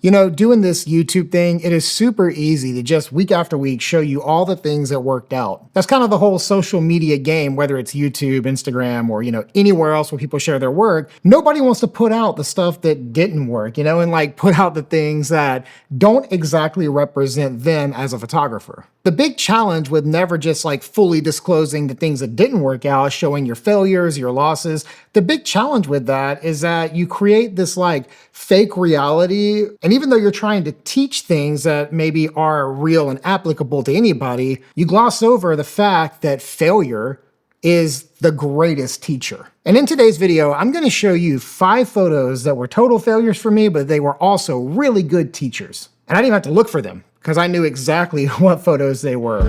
You know, doing this YouTube thing, it is super easy to just week after week show you all the things that worked out. That's kind of the whole social media game, whether it's YouTube, Instagram, or, anywhere else where people share their work. Nobody wants to put out the stuff that didn't work, and like put out the things that don't exactly represent them as a photographer. The big challenge with never just like fully disclosing the things that didn't work out, showing your failures, your losses, the big challenge with that is that you create this like fake reality. And even though you're trying to teach things that maybe are real and applicable to anybody, you gloss over the fact that failure is the greatest teacher. And in today's video, I'm gonna show you 5 photos that were total failures for me, but they were also really good teachers. And I didn't even have to look for them, because I knew exactly what photos they were.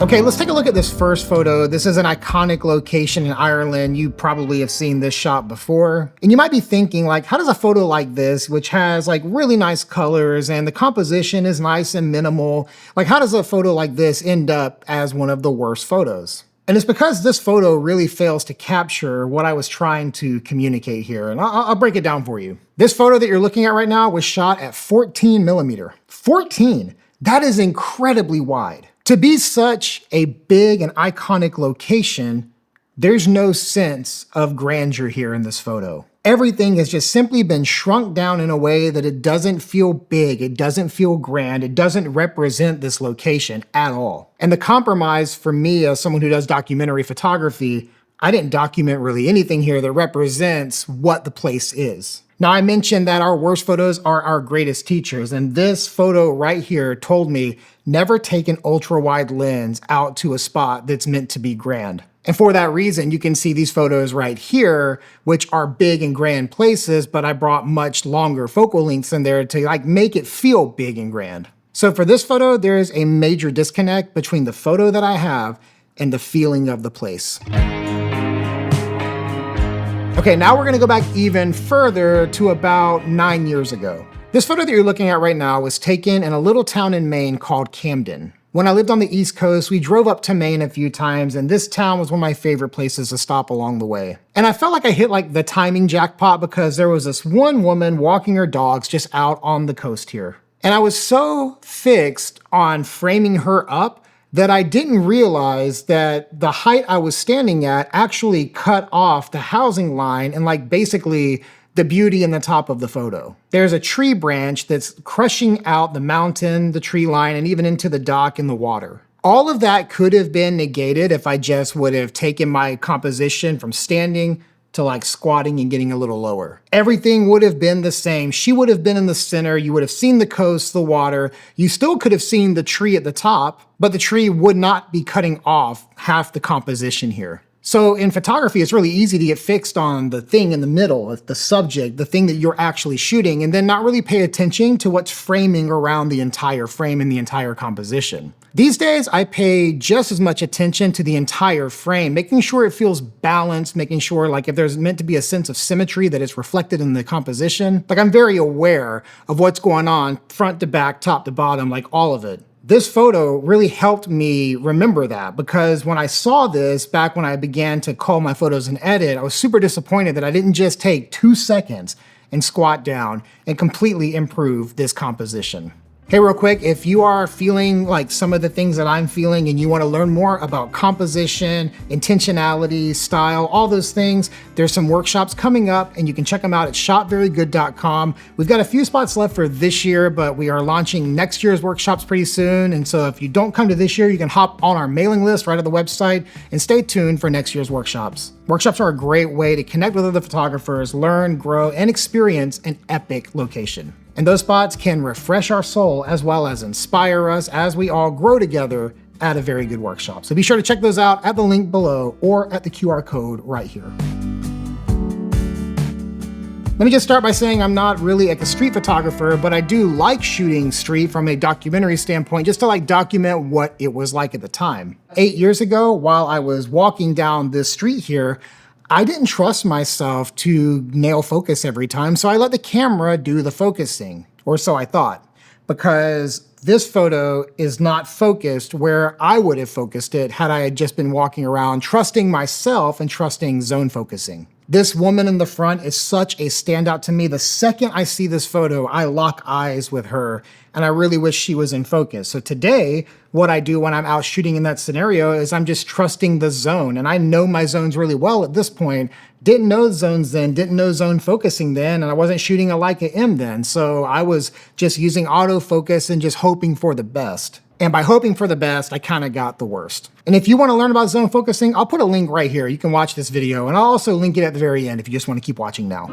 Okay, let's take a look at this first photo. This is an iconic location in Ireland. You probably have seen this shot before. And you might be thinking, like, how does a photo like this, which has like really nice colors and the composition is nice and minimal, like how does a photo like this end up as one of the worst photos? And it's because this photo really fails to capture what I was trying to communicate here. And I'll break it down for you. This photo that you're looking at right now was shot at 14 millimeter. 14, that is incredibly wide. To be such a big and iconic location, there's no sense of grandeur here in this photo. Everything has just simply been shrunk down in a way that it doesn't feel big, it doesn't feel grand, it doesn't represent this location at all. And the compromise for me as someone who does documentary photography, I didn't document really anything here that represents what the place is. Now, I mentioned that our worst photos are our greatest teachers, and this photo right here told me never take an ultra-wide lens out to a spot that's meant to be grand. And for that reason, you can see these photos right here, which are big and grand places, but I brought much longer focal lengths in there to like make it feel big and grand. So for this photo, there is a major disconnect between the photo that I have and the feeling of the place. Okay, now we're gonna go back even further to about 9 years ago. This photo that you're looking at right now was taken in a little town in Maine called Camden. When I lived on the East Coast, we drove up to Maine a few times, and this town was one of my favorite places to stop along the way. And I felt like I hit like the timing jackpot because there was this one woman walking her dogs just out on the coast here. And I was so fixed on framing her up that I didn't realize that the height I was standing at actually cut off the housing line and like basically the beauty in the top of the photo. There's a tree branch that's crushing out the mountain, the tree line, and even into the dock and the water. All of that could have been negated if I just would have taken my composition from standing to like squatting and getting a little lower. Everything would have been the same. She would have been in the center. You would have seen the coast, the water. You still could have seen the tree at the top, but the tree would not be cutting off half the composition here. So in photography, it's really easy to get fixed on the thing in the middle, the subject, the thing that you're actually shooting, and then not really pay attention to what's framing around the entire frame and the entire composition. These days, I pay just as much attention to the entire frame, making sure it feels balanced, making sure like if there's meant to be a sense of symmetry that is reflected in the composition. Like I'm very aware of what's going on front to back, top to bottom, like all of it. This photo really helped me remember that because when I saw this back when I began to cull my photos and edit, I was super disappointed that I didn't just take 2 seconds and squat down and completely improve this composition. Hey, real quick, if you are feeling like some of the things that I'm feeling and you want to learn more about composition, intentionality, style, all those things, there's some workshops coming up and you can check them out at shotverygood.com. We've got a few spots left for this year, but we are launching next year's workshops pretty soon. And so if you don't come to this year, you can hop on our mailing list right at the website and stay tuned for next year's workshops. Workshops are a great way to connect with other photographers, learn, grow, and experience an epic location. And those spots can refresh our soul as well as inspire us as we all grow together at a very good workshop. So be sure to check those out at the link below or at the QR code right here. Let me just start by saying I'm not really like a street photographer, but I do like shooting street from a documentary standpoint, just to like document what it was like at the time. 8 years ago, while I was walking down this street here, I didn't trust myself to nail focus every time, so I let the camera do the focusing, or so I thought, because this photo is not focused where I would have focused it had I just been walking around trusting myself and trusting zone focusing. This woman in the front is such a standout to me. The second I see this photo, I lock eyes with her, and I really wish she was in focus. So today, what I do when I'm out shooting in that scenario is I'm just trusting the zone, and I know my zones really well at this point. Didn't know zones then, didn't know zone focusing then, and I wasn't shooting a Leica M then, so I was just using autofocus and just hoping for the best. And by hoping for the best, I kind of got the worst. And if you want to learn about zone focusing, I'll put a link right here. You can watch this video, and I'll also link it at the very end if you just want to keep watching now.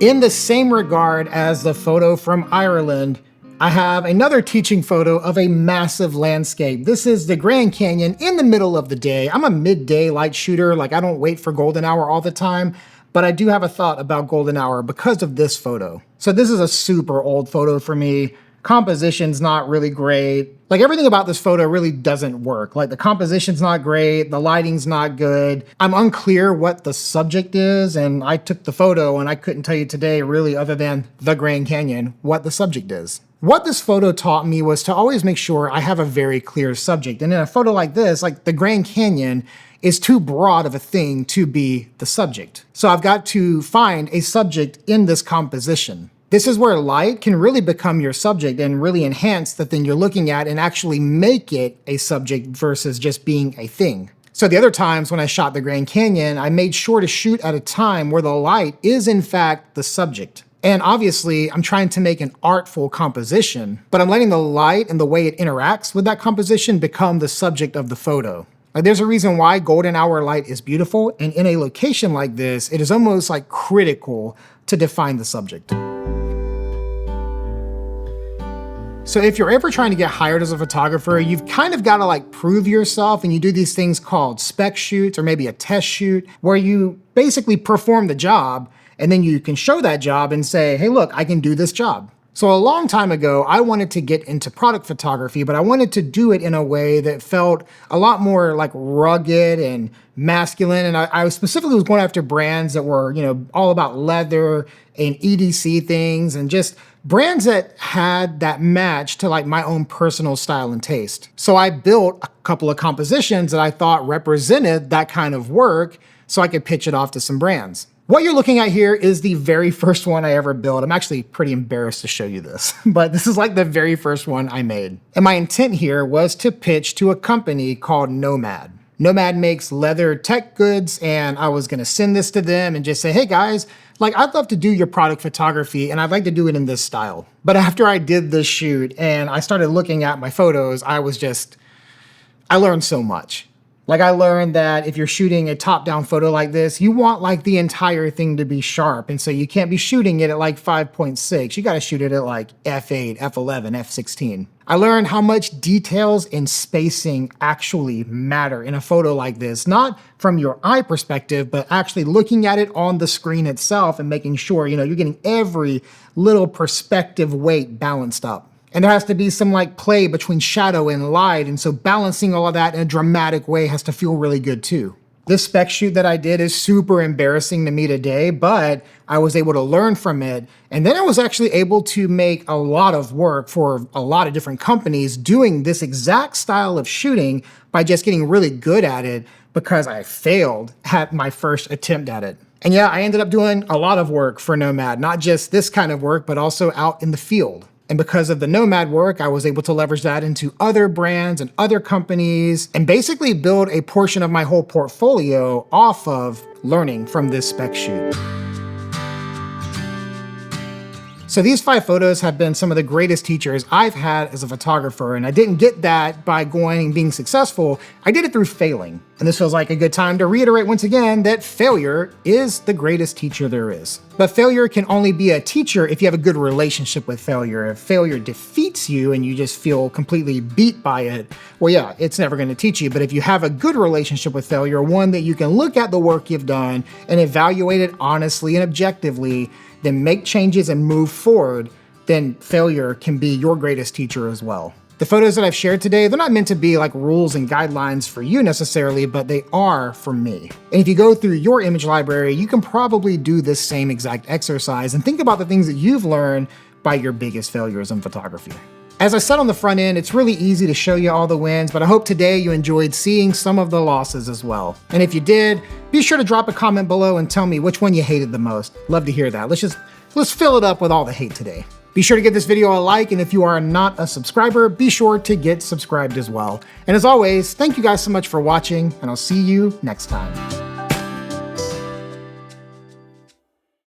In the same regard as the photo from Ireland, I have another teaching photo of a massive landscape. This is the Grand Canyon in the middle of the day. I'm a midday light shooter, like I don't wait for golden hour all the time, but I do have a thought about golden hour because of this photo. So this is a super old photo for me. Composition's not really great. Like everything about this photo really doesn't work. Like the composition's not great, the lighting's not good. I'm unclear what the subject is, and I took the photo and I couldn't tell you today really, other than the Grand Canyon, what the subject is. What this photo taught me was to always make sure I have a very clear subject. And in a photo like this, like the Grand Canyon is too broad of a thing to be the subject. So I've got to find a subject in this composition. This is where light can really become your subject and really enhance the thing you're looking at and actually make it a subject versus just being a thing. So the other times when I shot the Grand Canyon, I made sure to shoot at a time where the light is in fact the subject. And obviously, I'm trying to make an artful composition, but I'm letting the light and the way it interacts with that composition become the subject of the photo. Like there's a reason why golden hour light is beautiful, and in a location like this, it is almost like critical to define the subject. So if you're ever trying to get hired as a photographer, you've kind of got to like prove yourself, and you do these things called spec shoots or maybe a test shoot where you basically perform the job and then you can show that job and say, hey, look, I can do this job. So a long time ago, I wanted to get into product photography, but I wanted to do it in a way that felt a lot more like rugged and masculine. And I specifically was going after brands that were, all about leather and EDC things and just brands that had that match to like my own personal style and taste. So I built a couple of compositions that I thought represented that kind of work so I could pitch it off to some brands. What you're looking at here is the very first one I ever built. I'm actually pretty embarrassed to show you this, but this is like the very first one I made. And my intent here was to pitch to a company called Nomad. Nomad makes leather tech goods, and I was gonna send this to them and just say, hey guys, like I'd love to do your product photography and I'd like to do it in this style. But after I did this shoot and I started looking at my photos, I learned so much. Like I learned that if you're shooting a top-down photo like this, you want like the entire thing to be sharp. And so you can't be shooting it at like 5.6. You gotta shoot it at like f8, f11, f16. I learned how much details and spacing actually matter in a photo like this, not from your eye perspective, but actually looking at it on the screen itself and making sure, you're getting every little perspective weight balanced up. And there has to be some like play between shadow and light. And so balancing all of that in a dramatic way has to feel really good too. This spec shoot that I did is super embarrassing to me today, but I was able to learn from it. And then I was actually able to make a lot of work for a lot of different companies doing this exact style of shooting by just getting really good at it because I failed at my first attempt at it. And yeah, I ended up doing a lot of work for Nomad, not just this kind of work, but also out in the field. And because of the Nomad work, I was able to leverage that into other brands and other companies and basically build a portion of my whole portfolio off of learning from this spec shoot. So these 5 photos have been some of the greatest teachers I've had as a photographer, and I didn't get that by going and being successful. I did it through failing. And this feels like a good time to reiterate once again that failure is the greatest teacher there is. But failure can only be a teacher if you have a good relationship with failure. If failure defeats you and you just feel completely beat by it, well, yeah, it's never gonna teach you. But if you have a good relationship with failure, one that you can look at the work you've done and evaluate it honestly and objectively, then make changes and move forward, then failure can be your greatest teacher as well. The photos that I've shared today, they're not meant to be like rules and guidelines for you necessarily, but they are for me. And if you go through your image library, you can probably do this same exact exercise and think about the things that you've learned by your biggest failures in photography. As I said on the front end, it's really easy to show you all the wins, but I hope today you enjoyed seeing some of the losses as well. And if you did, be sure to drop a comment below and tell me which one you hated the most. Love to hear that. Let's fill it up with all the hate today. Be sure to give this video a like, and if you are not a subscriber, be sure to get subscribed as well. And as always, thank you guys so much for watching, and I'll see you next time.